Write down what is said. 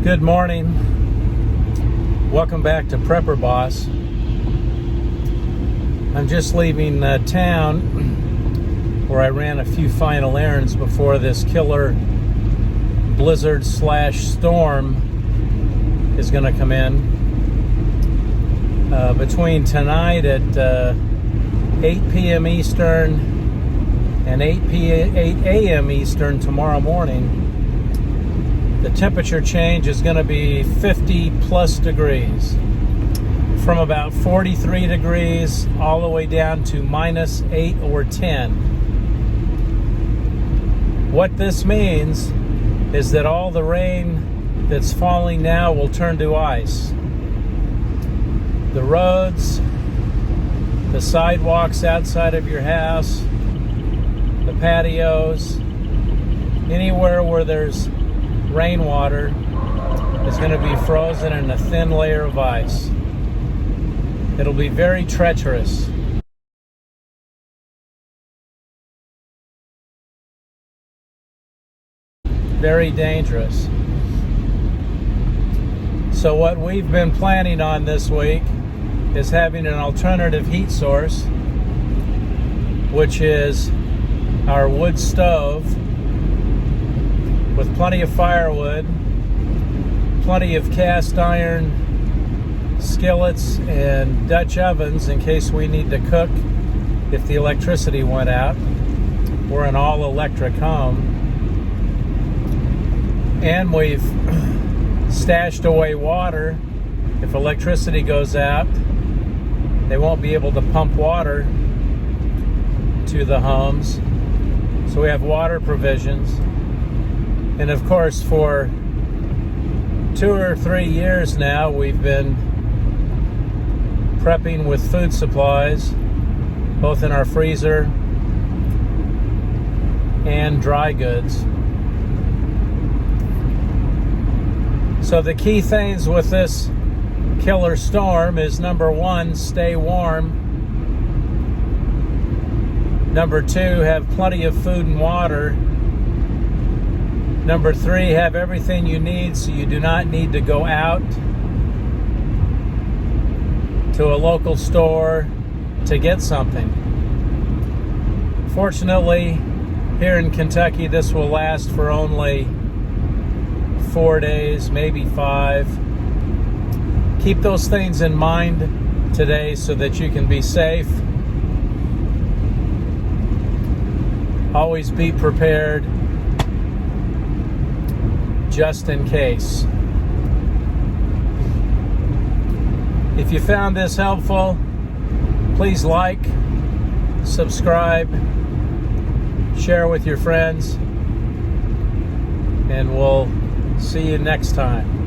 Good morning. Welcome back to Prepper Boss. I'm just leaving town where I ran a few final errands before this killer blizzard / storm is going to come in. Between tonight at 8 p.m. Eastern and 8 a.m. Eastern tomorrow morning, the temperature change is going to be 50 plus degrees, from about 43 degrees all the way down to minus 8 or 10. What this means is that all the rain that's falling now will turn to ice. The roads, the sidewalks outside of your house, the patios, anywhere where there's rainwater is going to be frozen in a thin layer of ice. It'll be very treacherous. Very dangerous. So what we've been planning on this week is having an alternative heat source, which is our wood stove with plenty of firewood, plenty of cast iron skillets and Dutch ovens in case we need to cook if the electricity went out. We're an all-electric home. And we've stashed away water. If electricity goes out, they won't be able to pump water to the homes. So we have water provisions. And of course, for 2 or 3 years now, we've been prepping with food supplies, both in our freezer and dry goods. So the key things with this killer storm is, number one, stay warm. Number two, have plenty of food and water. Number three, have everything you need so you do not need to go out to a local store to get something. Fortunately, here in Kentucky, this will last for only 4 days, maybe 5. Keep those things in mind today so that you can be safe. Always be prepared, just in case. If you found this helpful, please like, subscribe, share with your friends, and we'll see you next time.